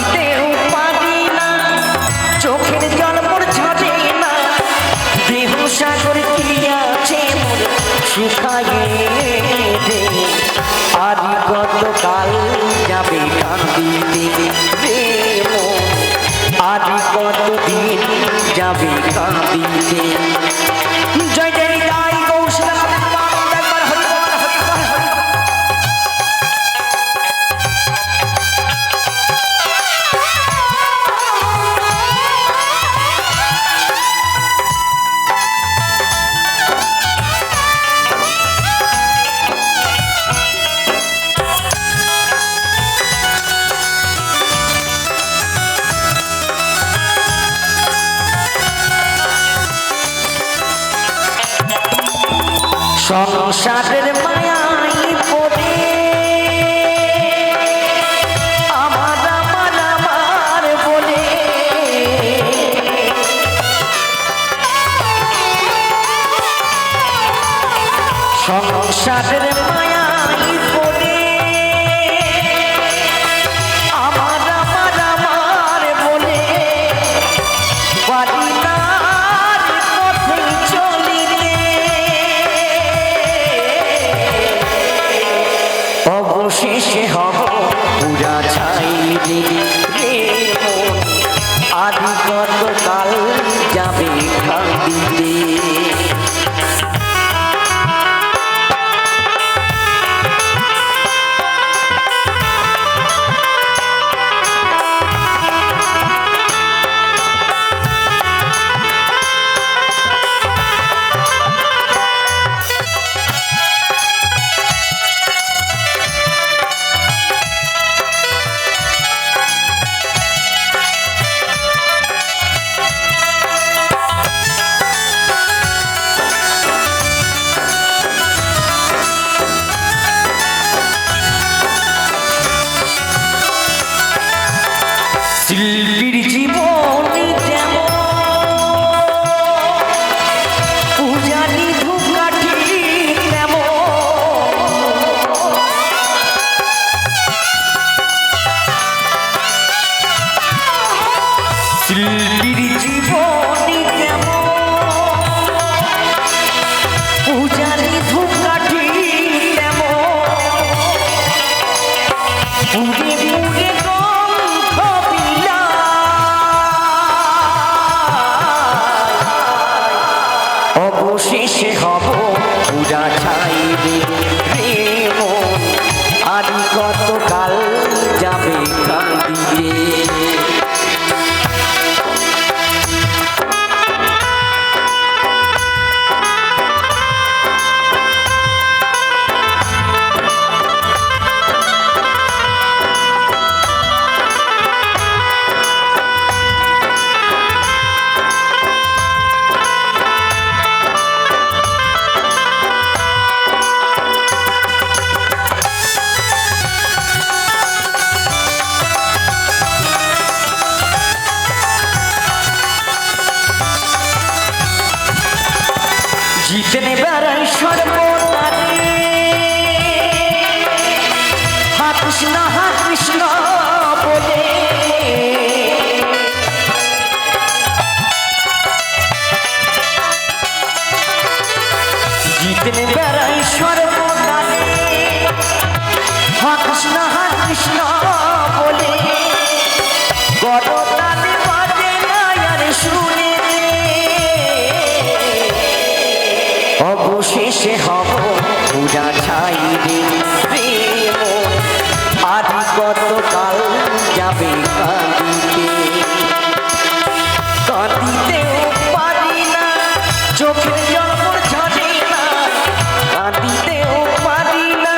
কাঁদিতেও পারি না, চোখের জল মোর ঝরে না, দেহ সাগর কি আছে মোর শুকায়ে রে। আর কতকাল যাবে কাঁদিতে রে মন, আর কতদিন যাবে কাঁদিতে। জয় জয় জয় কৌশল সংসারের মায়ায় পড়ে আমার আমার আমার বলে সংসারের মায়ায় পড়ে আমার আমার আমার বলে পারি না পথে চলিতে। অবশেষে হব পুরা ছাই রে মন, আর কতকাল যাবে কাঁদিতে। শিল্পীর জীবন যেমন পূজারি ধূপকাঠি তেমন, শিল্পীর জীবন যেমন পূজারি ধূপকাঠি তেমন, পুরে পুরে অবশেষে হব পুরা ছাই রে মন, আর কতকাল যাবে কাঁদিতে। জিতনে বেড়াই সর্বতারে হা কৃষ্ণ বলে, জিতনে বেড়াই সর্বতারে হা কৃষ্ণ বলে, গরতালে বাজে না আর শুনে। অবশেষে হব পুরা ছাই রে মন, আর কতকাল যাবে কাঁদিতে। কাঁদিতেও পারি না, চোখের জল মোর ঝরে না, কাঁদিতেও পারি না,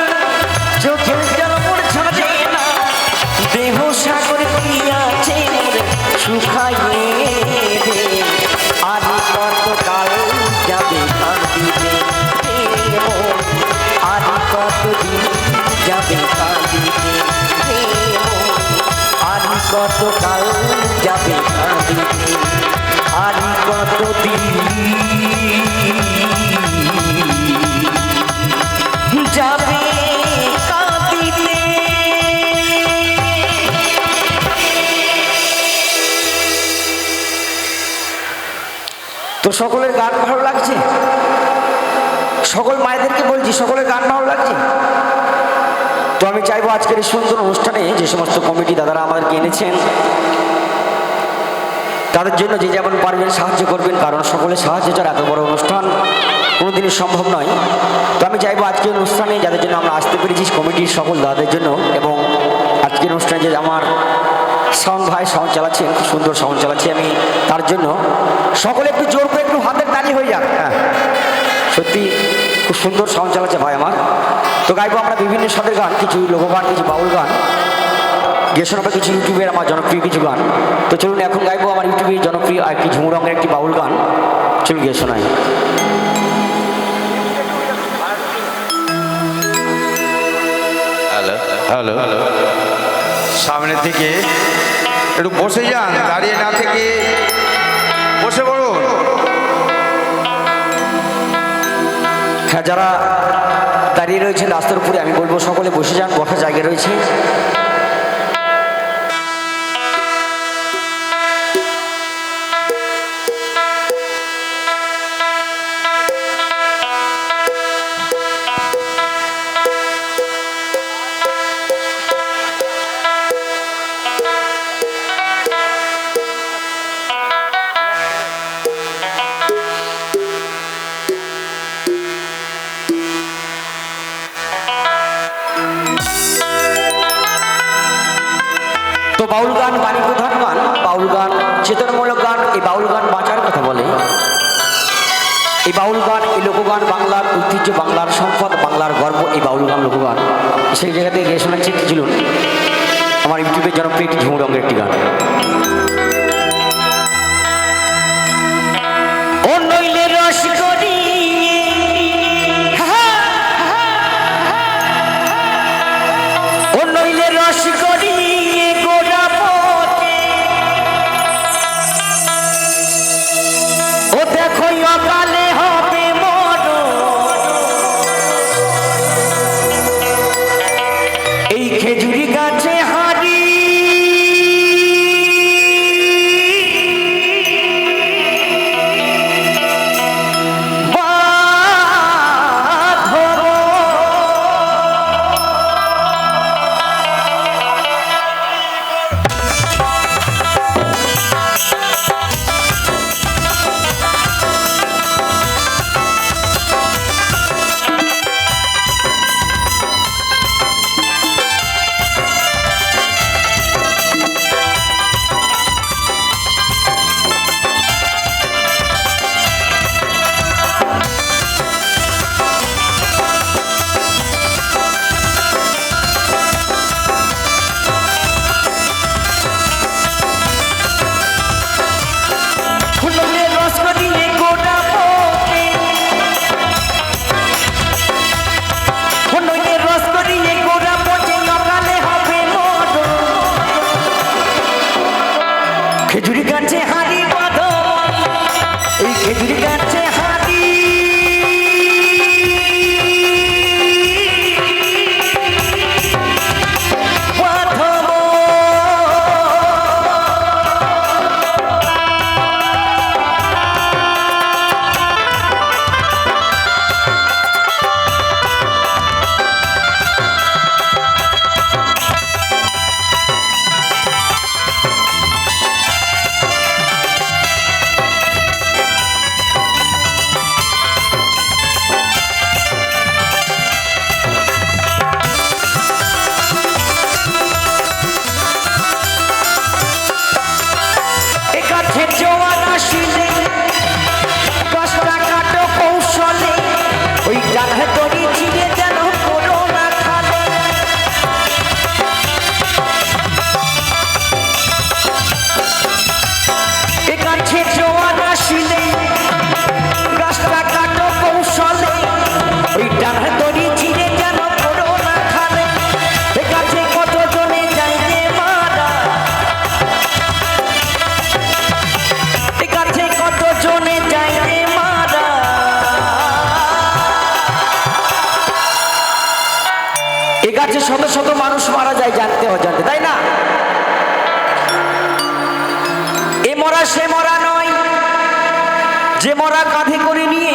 চোখের জল মোর ঝরে না, দেহ সাগর কি আছে মোর শুকায়ে রে। আর কতকাল যাবে কাঁদিতে রে মন, আর কতদিন যাবে কাঁদিতে রে মন, আর কতকাল যাবে কাঁদিতে, আর কতদিন যাবে কাঁদিতে। সকলের গান ভালো লাগছে? সকল মায়েদেরকে বলছি, সকলের গান ভালো লাগছে? তো আমি চাইবো আজকের এই সুন্দর অনুষ্ঠানে যে সমস্ত কমিটি দাদারা আমাদেরকে এনেছেন তাদের জন্য যে যেমন পারবেন সাহায্য করবেন, কারণ সকলের সাহায্য ছাড়া এত বড় অনুষ্ঠান কোনোদিনই সম্ভব নয়। তো আমি চাইবো আজকের অনুষ্ঠানে যাদের জন্য আমরা আসতে পেরেছি কমিটির সকল দাদাদের জন্য, এবং আজকের অনুষ্ঠানে যে আমার সাউন্ড ভাই সাউন্ড চালাচ্ছেন, খুব সুন্দর সাউন্ড চালাচ্ছি আমি, তার জন্য সকলে একটু জোর করে একটু হাতের তালি হয়ে যাক। হ্যাঁ, সত্যি খুব সুন্দর সাউন্ড চালাচ্ছে ভাই আমার। তো গাইবো আমরা বিভিন্ন স্বাদের গান, কিছু লোকগান, কিছু বাউল গান, গিয়ে শোনাবো কিছু ইউটিউবের আমার জনপ্রিয় কিছু গান। তো চলুন এখন গাইবো আমার ইউটিউবের জনপ্রিয় একটি ঝুমুর রঙের একটি বাউল গান, চলুন গিয়ে শোনাই। হ্যালো হ্যালো, সামনে থেকে একটু বসে যান, দাঁড়িয়ে না থেকে বসে পড়ুন। হ্যাঁ, যারা দাঁড়িয়ে রয়েছেন রাস্তার উপরে আমি বলবো সকলে বসে যান, বসার জায়গা রয়েছে। তো বাউল গান বাণী প্রধান গান, বাউল গান চেতনামূলক গান। এই বাউল গান বাঁচার কথা বলে। এই বাউল গান, এই লোকগান বাংলার ঐতিহ্য, বাংলার সম্পদ, বাংলার গর্ব। এই বাউল গান লোকগান সেই জায়গা থেকে গিয়ে শোনাচ্ছি একটি ঝুলুন আমার ইউটিউবের জনপ্রিয় একটি ঝুমুর রঙের একটি গান। ও নইলে রস করি, ও নইলে রস করি অকালে হবে মরণ, এই খেজুরি গাছে হারি খেজুরি গাছে হারি বাঁধো, এই খেজুরি গাছে হারি বাঁধো। এ গাছে শত শত মানুষ মারা যায় জানতে অজান্তে, তাই না? এ মরা সে মরা নয়, যে মরা কাঁধে করে নিয়ে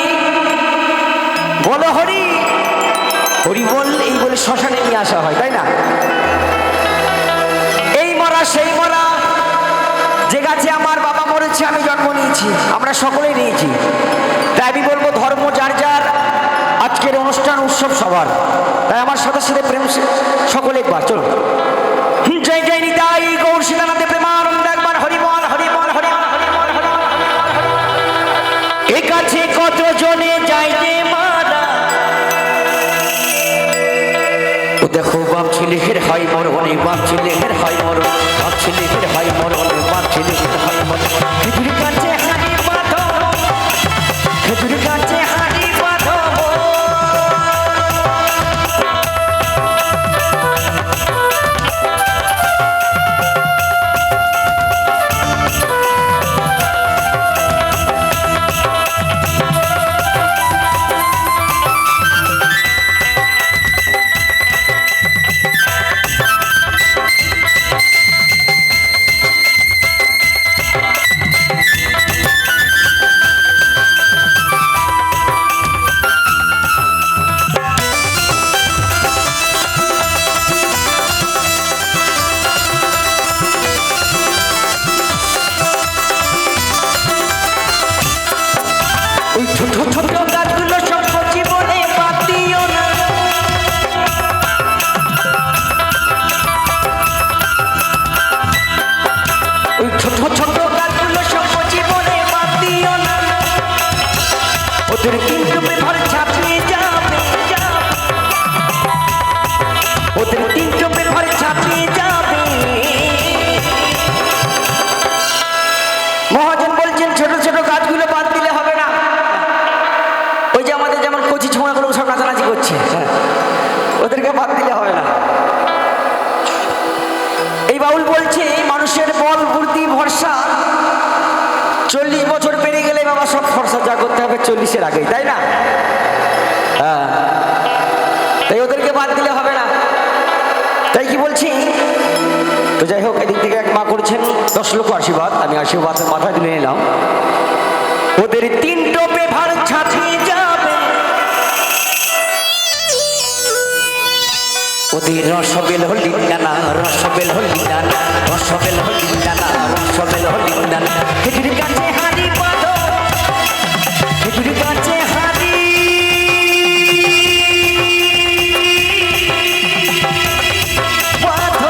বলো হরি হরি বল, এই বলে শ্মশানে নিয়ে আসা হয়, তাই না? এই মরা সেই মরা, যে গাছে আমার বাবা মরেছে আমি জন্ম নিয়েছি, আমরা সকলেই নিয়েছি। তাই আমি বলবো ধর্ম যার যার, আজকের অনুষ্ঠান উৎসব সবার। তাই আমার সাথে সাথে প্রেম সকলে একবার চলো জয় জয় নিতাই গৌর সীতানাথে প্রেমানন্দ একবার হরিবল হরিবল হরিবল হরিবল হরিবল। এ কাছে কত জনে যাই যে মারা, ও দেখো বাপ ছেলের হয় মরণ, বাপ ছেলের হয় মরণ, বাপ ছেলের হয় মরণ, বাপ ছেলের হয় মরণ। খেজুরি কাছে হাড়ি বাঁধো, খেজুরি কাছে হাড়ি বাঁধো। মহাজন বলছেন ছোট ছোট গাছগুলো বাদ দিলে হবে না। ওই যে আমাদের যেমন কচি ছোঁয়াগুলো সব নাচানাচি করছে, ওদেরকে বাদ দিলে হবে না। এই বাউল বলছে মানুষের বল বুদ্ধি ভরসা 40 বছর পেরিয়ে গেলে বাবা সব ভরসা যা করতে হবে 40-এর আগেই, তাই না? হ্যাঁ, তাই ওদেরকে বাদ দিলে হবে না। তাই কি বলছি, তো যাই হোক, এদিক থেকে এক মা করছেন 10 লক্ষ আশীর্বাদ, আমি আশীর্বাদের মাথায় তুলে নিলাম। ওদের 3 টোপে ভার ছাপিয়ে যাবে, ওদের রসবেল হলিন ডানা, রসবেল হলিন ডানা, রসবেল হলিন ডানা, রসবেল হলিন ডানা। খেজুরি গাছে হাড়ি বাঁধো, খেজুরি গাছে হাড়ি বাঁধো।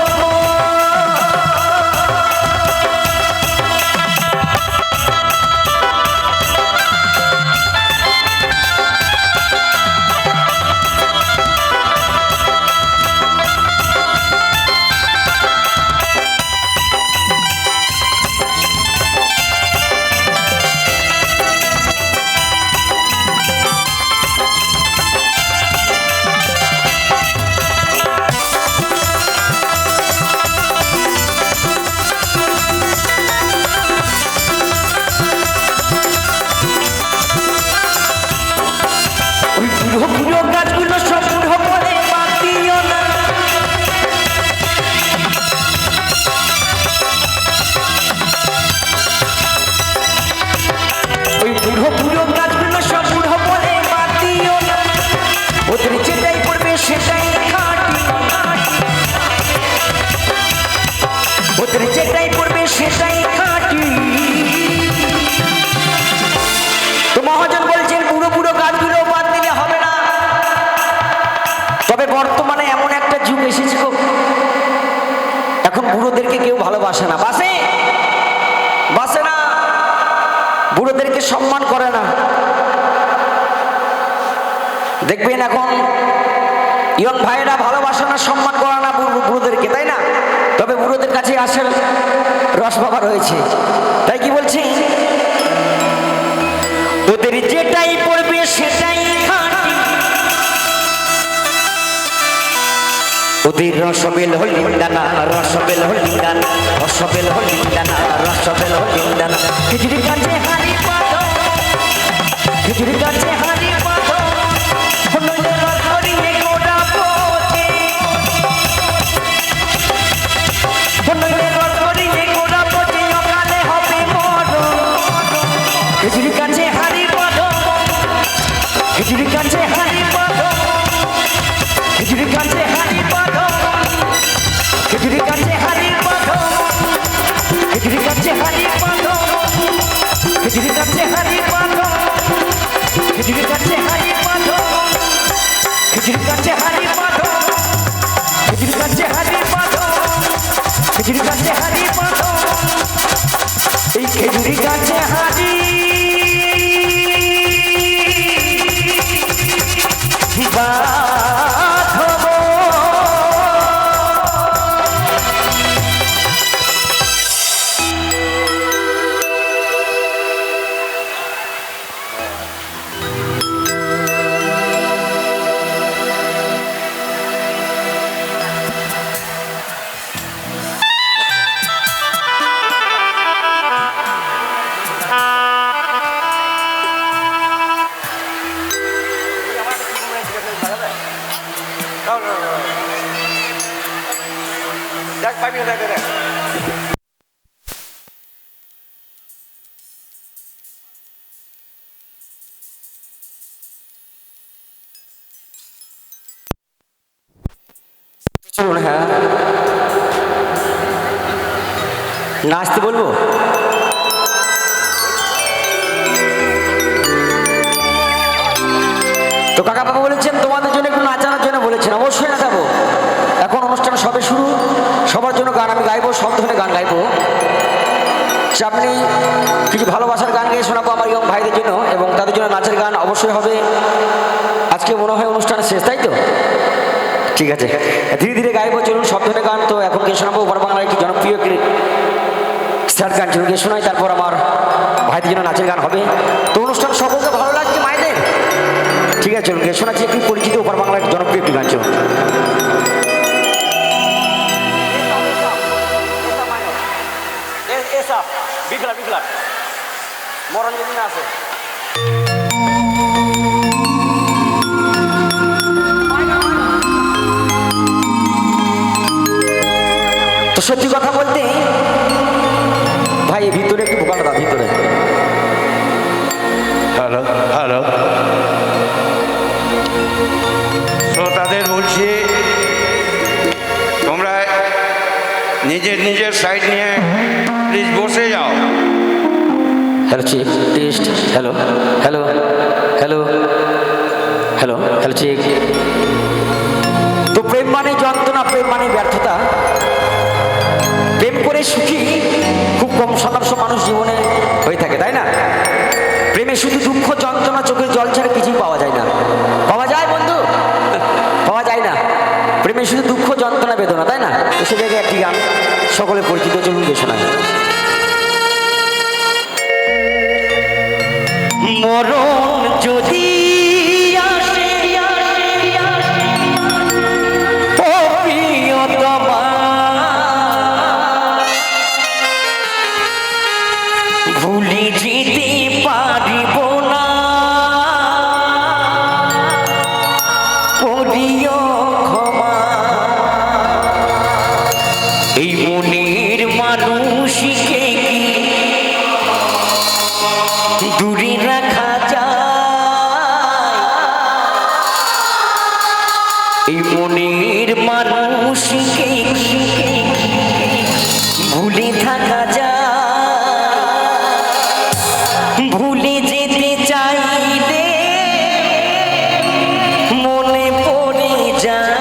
যেটাই পড়বে সেটাই খাঁটি। তো মহাজন বলছেন বুড়ো বুড়ো গাছগুলো বাদ দিলে হবে না। তবে বর্তমানে এমন একটা যুগ এসেছে, এখন বুড়োদেরকে কেউ ভালোবাসে না, বাসে বাসে না, বুড়োদেরকে সম্মান করে না। দেখবেন এখন ইয়ং ভাইয়েরা ভালোবাসে না, সম্মান করে না বুড়োদেরকে, তাই না? তবে বুড়োদের কাছে আসল রস বাবা রয়েছে। তাই কি বলছি, ওদের যেটাই পড়বে সেটাই খাঁটি, ওদের রসবেল হলিন দানা, রসবেল হলিন দানা, রসবেল হলিন দানা, রসবেল হলিন দানা। খিচুড়ি গাছে হাড়ি পাতো, খিচুড়ি গাছে হাড়ি পাতো, নইলে রস হরিণে গোটা পচে, নইলে রস হরিণে গোটা পচে, অকালে হবে মরণ। খিচুড়ি গাছে হাড়ি হারি পাতো খেজুরি গাছে হারি পাতো খেজুরি গাছে হারি পাতো খেজুরি গাছে হারি পাতো খেজুরি গাছে হারি পাতো খেজুরি গাছে হারি পাতো এই খেজুরি গাছে হারি চলুন। হ্যাঁ, নাচতে বলবো? তো কাকা বাবু বলেছেন তোমাদের জন্য একটু নাচানোর জন্য বলেছেন, অবশ্যই নাচাবো। এখন অনুষ্ঠান সবে শুরু, সবার জন্য গান আমি গাইবো, সব ধরনের গান গাইবো। আপনি কিছু ভালোবাসার গান গিয়ে শোনাবো আমার ইয়ং ভাইদের জন্য, এবং তাদের জন্য নাচের গান অবশ্যই হবে। আজকে মনে হয় অনুষ্ঠান শেষ, তাই তো? ঠিক আছে, ধীরে ধীরে গাইবো। চলুন, সব ধরনের গান। তো এখন গিয়ে শোনাবো ওপার বাংলার একটি জনপ্রিয় স্টার গান, চলুন গিয়ে শোনাই, তারপর আমার ভাইদের জন্য নাচের গান হবে। তো অনুষ্ঠান সকলকে ভালো লাগছে মায়েদের? ঠিক আছে, চলুন গিয়ে শোনাচ্ছি একটি পরিচিত ওপার বাংলার একটি জনপ্রিয় একটি গান। চলুন। মরণ যদি না আছে তো সত্যি কথা বলতে ভাই ভিতরে একটু বোকাল দাও, ভিতরে। হ্যালো হ্যালো, শ্রোতাদের বলছি তোমরা নিজের নিজের সাইড নিয়ে প্লিজ বসে যাও। Hello check test, hello hello hello hello hello check. তো প্রেম মানে যন্ত্রণা, প্রেম মানে ব্যর্থতা। প্রেম করে সুখী খুব কম শতাংশ মানুষ জীবনে হয়ে থাকে, তাই না? প্রেমে শুধু দুঃখ, যন্ত্রণা, চোখের জল ছাড়া কিছুই পাওয়া যায় না। পাওয়া যায় বন্ধু? পাওয়া যায় না। প্রেমে শুধু দুঃখ, যন্ত্রণা, বেদনা, তাই না? তো সে জায়গায় একটি গান সকলে পরিচিত, চলুন গিয়ে শোনায়। মরণ যদি আসে ও প্রিয়তমা, ভুলে যেতে পারিব না, করিও ক্ষমা। এই মনের মানুষকে দূরে রাখা যায়? এই মনের মানুষকে ভুলে থাকা যায়? ভুলে যেতে চাইলে মনে পড়ে যায়।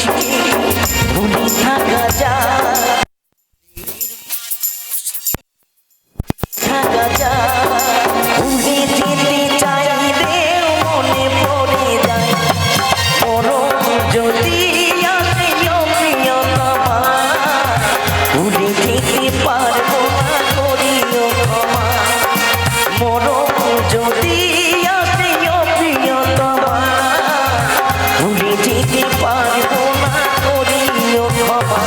মানুষকে ভুলে থাকা যায়, থাকা যায়, ভুলে যেতে চাইলেও মনে পড়ে যায়, মরণ যদি আসে প্রিয়তমা, ভুলে যেতে পারবো না করিও ক্ষমা, মরণ যদি আসে প্রিয়তমা, ভুলে যেতে পারবো না করিও ক্ষমা।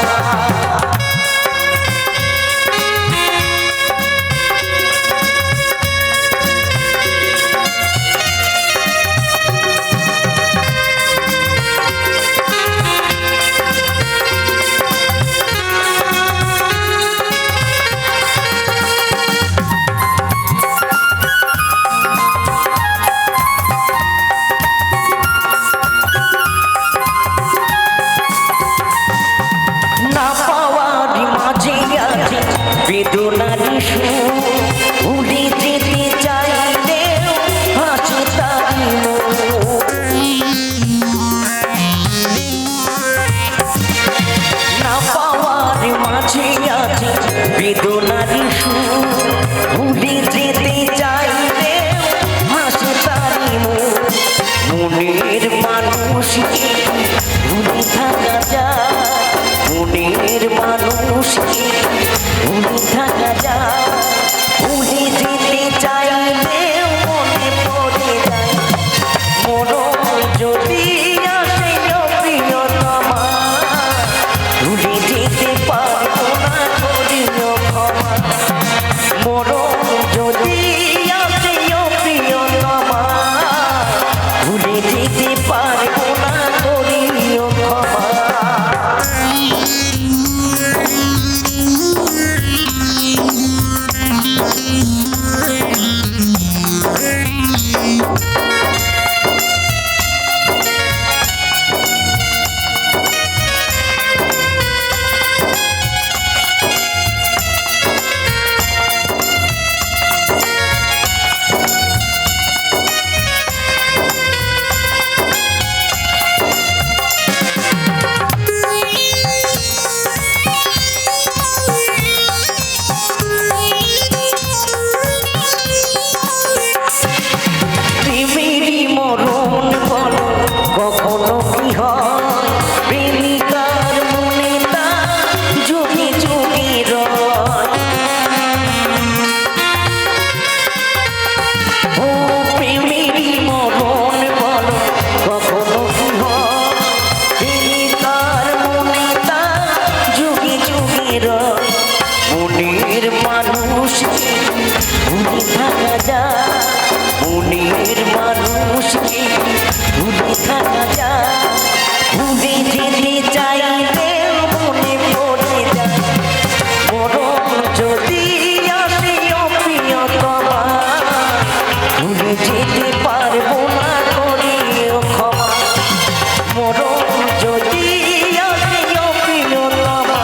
না পাওয়ার মাঝে আছে বেদনার সুর, ভুলে যেতে চাইলেও হাসি তারি মুখ। না পাওয়ার মাঝে আছে বেদনার সুর, ভুলে যেতে চাইলেও হাসি তারি মুখ। মনের মানুষকে ভুলে থাকা যায়, মনের মানুষকে ভুলে থাকা যায়, ভুলে যেতে চাইলেও মনে পড়ে যায়, মরণ যদি আসে প্রিয়তমা, ভুলে যেতে পারবো না করিও ক্ষমা, মরণ যদি আসে প্রিয়তমা, ভুলে যেতে পারবো না করিও ক্ষমা। প্রেমেরই মরণ বলো কখনো কি হয়, প্রেমিকার মনে তা যুগে যুগে রয়। ও প্রেমেরই মরণ বলো কখনো কি হয়, প্রেমিকার মনে তা যুগে যুগে রয়। মনের মানুষকে ভুলে থাকা যায়, মনের মানুষকে ভুলে থাকা যায়, ভুলে যেতে চাইলেও মনে পড়ে যায়, মরণ যদি আসে প্রিয়তমা, ভুলে যেতে পারবো না করিও ক্ষমা, মরণ যদি আসে প্রিয়তমা,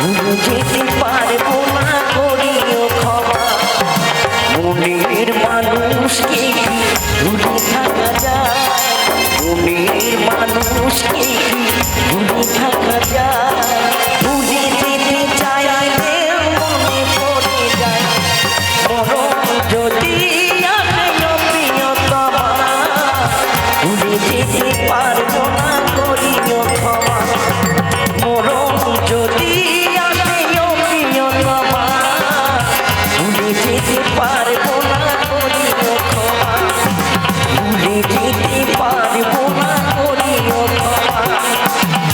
ভুলে যেতে পারবো না করিও ক্ষমা। মনের মানুষকে ভুলে থাকা যায়, মনের মানুষকে ভুলে থাকা যায়, ভুলে যেতে চাইলেও মনে পড়ে যায়, মরণ যদি আসে প্রিয়তমা, ভুলে যেতে পারবো না করিও ক্ষমা, মরণ যদি আসে প্রিয়তমা, ভুলে যেতে পারবো না করিও ক্ষমা, ভুলে যেতে পারবো না করিও ক্ষমা,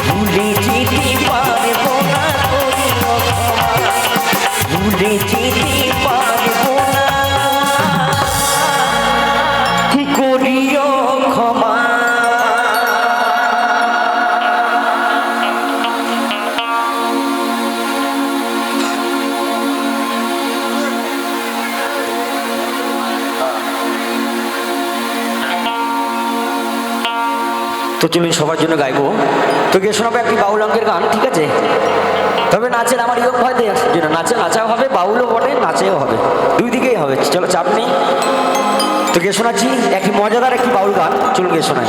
ভুলে যেতে পারবো না করিও ক্ষমা, ভুলে যেতে পারবো না করিও ক্ষমা। তো চলুন সবার জন্য গাইবো, তো গিয়ে শোনাবো একটি বাউল অঙ্কের গান, ঠিক আছে? তবে নাচের আমার ইয়ং ভাইদের জন্য নাচাও হবে, বাউলও বটে, নাচেও হবে, দুই দিকেই হবে, চলো চাপ নেই। তো গিয়ে শোনাচ্ছি একটি মজাদার একটি বাউল গান, চলুন গিয়ে শোনাই।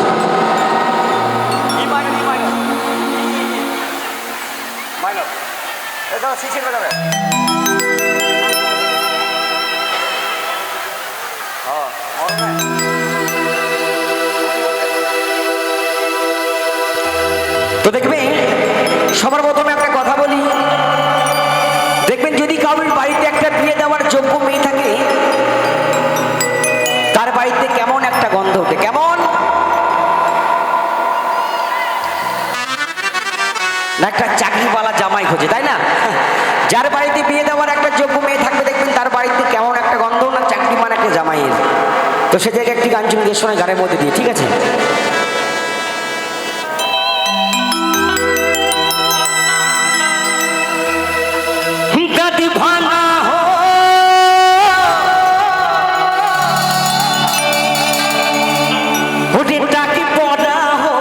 শিশির বাজাবে। তো দেখবে সবার প্রথমে একটা কথা বলি, দেখবেন যদি কারোর বাড়িতে একটা বিয়ে দেওয়ার যোগ্য মেয়ে থাকে, তার বাড়িতে কেমন একটা গন্ধ ওঠে, কেমন না একটা চাকরিওয়ালা জামাই খোঁজে, তাই না? যার বাড়িতে বিয়ে দেওয়ার একটা যোগ্য মেয়ে থাকবে, দেখবেন তার বাড়িতে কেমন একটা গন্ধ, না চাকরি মানে একটা জামাইয়ের। তো সে জায়গায় একটি গান শুনে শোনে গানের মধ্যে দিয়ে, ঠিক আছে? দাদি ভাঙা হো ওরে টাকি পড়া হো,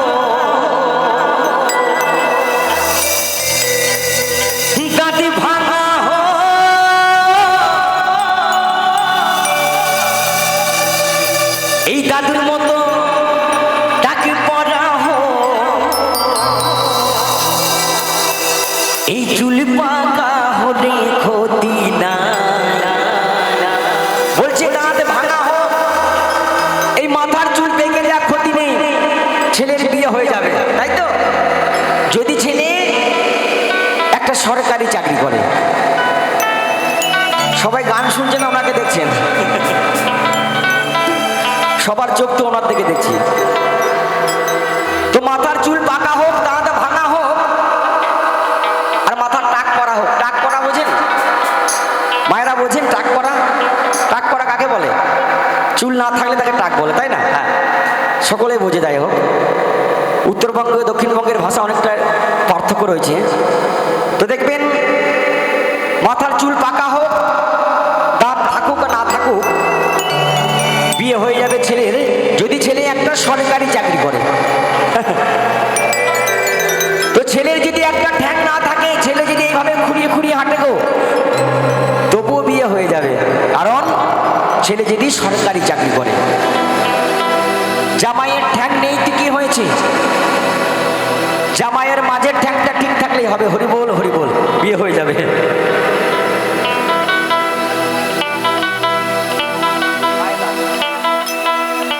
দাদি ভাঙা হো এই দাদুর মতো টাকি পড়া হো, এই চুল পাকা হলে ক্ষতি না, বলছে দাঁত ভাঙা হোক, এই মাথার চুল পেকে যা ক্ষতি নেই, ছেলের বিয়ে হয়ে যাবে, তাই তো? যদি ছেলে একটা সরকারি চাকরি করে, সবাই গান শুনছেন, ওনাকে দেখছেন, সবার চোখ তো ওনার দিকে দেখছি। তো মাথার চুল পাকা হোক, দাঁত ভাঙা হোক, আর মাথার টাক করা হোক, টাক করা বোঝেন মায়েরা, বোঝেন টাক করা? টাক করা কাকে বলে? চুল না থাকলে তাকে টাক বলে, তাই না? হ্যাঁ, সকলেই বোঝে। যাই হোক, উত্তরবঙ্গ দক্ষিণবঙ্গের ভাষা অনেকটা পার্থক্য রয়েছে। তো দেখবেন মাথার চুল পাকা হোক, দাঁত থাকুক আর না থাকুক, বিয়ে হয়ে যাবে ছেলের, যদি ছেলে একটা সরকারি চাকরি করে। তো ছেলের যদি একটা ঠ্যাং না থাকে, ছেলে যদি এইভাবে খুঁড়িয়ে খুঁড়িয়ে হাঁটে গো, তবুও বিয়ে হয়ে যাবে, কারণ ছেলে যদি সরকারি চাকরি করে। জামাইয়ের ঠ্যাং নেই তো কি হয়েছে? জামাইয়ের মাঝের ঠ্যাংটা ঠিক থাকলেই হবে, হরিবোল হরিবোল, বিয়ে হয়ে যাবে।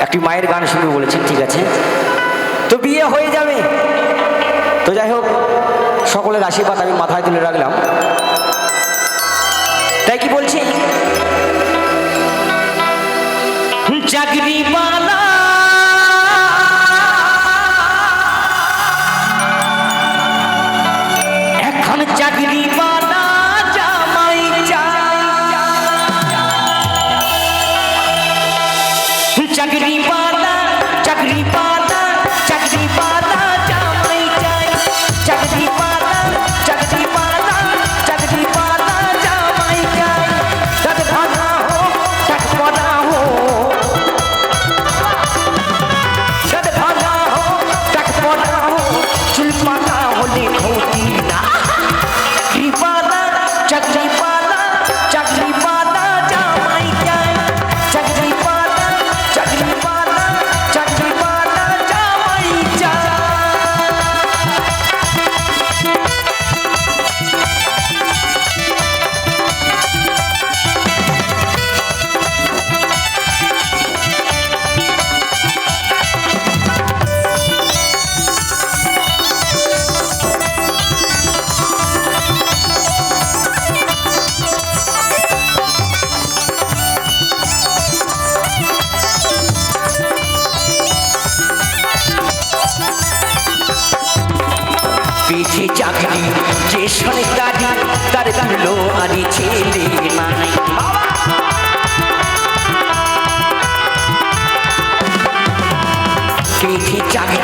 একটি মায়ের গান শুনে বলেছেন, ঠিক আছে, তো বিয়ে হয়ে যাবে। তো যাই হোক, সকলের আশীর্বাদ আমি মাথায় তুলে রাখলাম। তাই কি বলছি, চাকরিওয়ালা এখন চাকরিওয়ালা জামাই চাই, চাকরিওয়ালা চাকরিওয়ালা চাকরিওয়ালা জামাই চাই, চাকরিওয়ালা চাকরিওয়ালা চাকরিওয়ালা জামাই চাই, দাঁত ভাঙা হো, টাক পড়া হো, দাঁত ভাঙা হো, টাক পড়া হো, চুল পাকা হলে ক্ষতি না, চাকরিওয়ালা চাকরিওয়ালা চাকরিওয়ালা জামাই চাই, চাকরিওয়ালা চাকরিওয়ালা চাকরিওয়ালা জামাই চাই। পেয়েছে চাকরি যে সরকারি, তার তুলো আরি ছেলে নাই, পেয়েছে চাকরি